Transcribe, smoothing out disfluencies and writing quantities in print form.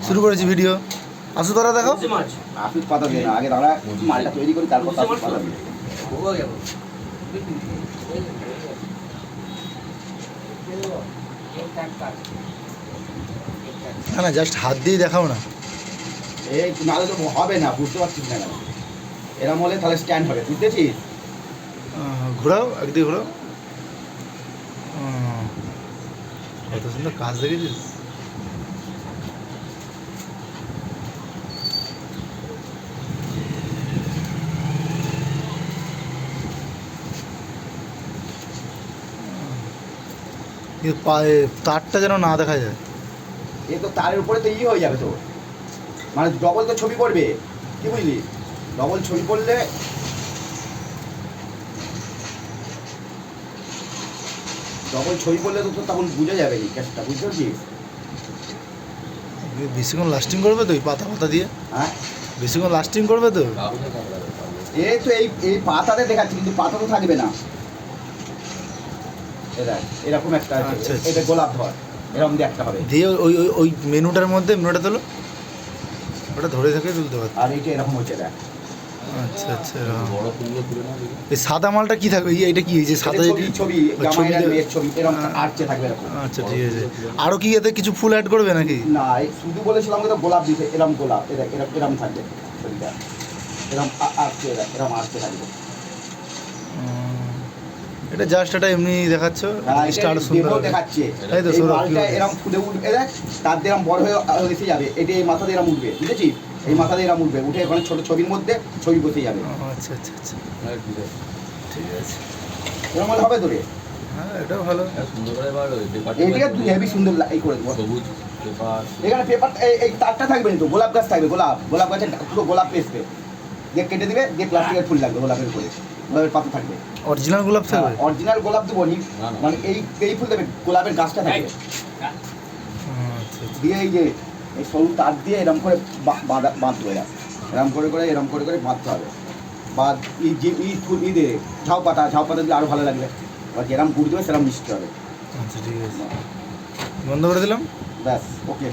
শুরু করেছি ভিডিও। আসু তারা দেখো। আসুদ পাতা দিয়ে না, আগে দাঁড়া মালটা তৈরি করি, তারপর আসুদ পাতা দিয়ে। না না, জাস্ট হাত দিয়ে দেখাও না। এই নাহলে তো হবে না, বুঝতে পারছিস না কেন? এরম হলে তাহলে স্ট্যান্ড হবে, বুঝতেছিস? ঘোরাও, একদিকে ঘোরাও। কত সুন্দর কাজ দেখেছিস। কিন্তু তারটা যেন না দেখা যায়। এ তো তারের উপরে তো হয়ে যাবে তো, মানে ডবল তো ছবি পড়বে, কি বুঝলি? ডবল ছবি পড়লে তো তখন বুঝে যাবে এই কাজটা, বুঝতে পারছিস? বেশিক্ষণ লাস্টিং করবে তো এই পাতা পাতা দিয়ে? হ্যাঁ, বেশিক্ষণ লাস্টিং করবে তো? এই তো এই পাতাতে দেখাচ্ছি, কিন্তু পাতা তো থাকবে না। এটা এরকম একটা আছে, আচ্ছা, আচ্ছা। এটা গোলাপ ধর, এরকম দিয়ে একটা হবে। দিয়ে ওই ওই ওই মেনুটার মধ্যে মেনুটা তোলো, ওটা ধরে থেকে তুলতে পারতো। আর এইটা এরকম হচ্ছে, দেখ। আচ্ছা আচ্ছা, এই সাদা মালটা কি থাকবে? এটা কি, এই যে সাদা ছবি ছবি জামাইয়ের আর মেয়ের ছবি এরকম আর্টে থাকবে এরকম। আচ্ছা ঠিক আছে। আরও কি এতে কিছু ফুল অ্যাড করবে নাকি? না, শুধু বলেছিলাম তো গোলাপ দিতে, এরকম গোলাপ, এরকম থাকবে ছবিটা, এরকম আর্টে, এরকম আর্টে থাকবে। এটা জাস্ট এটা এমনি দেখাচ্ছ, স্টার সুন্দর দেখাচ্ছে। তাই তো? এই মালটা এরকম ফুলে উঠবে, দেখ তার দিয়ে এরকম বড় হয়ে এসে যাবে, এটা এই মাথা দিয়ে এরকম উঠবে, বুঝেছিস? এই মাথা দিয়ে এরকম উঠবে, উঠে এখানে ছোট ছবির মধ্যে ছবি বসে যাবে। আচ্ছা আচ্ছা আচ্ছা, ঠিক আছে। এরকম হলে হবে তো রে? হ্যাঁ, এটাও ভালো। এইদিকে তুই হেভি সুন্দর এই করে দেবো। এখানে পেপার এই তারটা থাকবে না তো, গোলাপ গাছ থাকবে, গোলাপ গাছের পুরো গোলাপ পেসবে, দিয়ে কেটে দিবে, দিয়ে প্লাস্টিকের ফুল লাগবে, গোলাপের উপরে গোলাপের পাতা থাকবে। অরিজিনাল গোলাপ থাকবে? অরিজিনাল গোলাপ দেবো নি, মানে এই ফুল দেবে, গোলাপের গাছটা থাকবে। আচ্ছা আচ্ছা। দিয়ে এই যে এই সরু তার দিয়ে এরকম করে বাঁধতে হবে, এরকম করে বাঁধতে হবে। বা এই যে ফুল দিয়ে ঝাউ পাতা দিলে আরও ভালো লাগবে। এবার যেরকম গুড় দেবে সেরকম মিষ্টি হবে। আচ্ছা ঠিক আছে, বন্ধ করে দিলাম। ব্যাস, ওকে।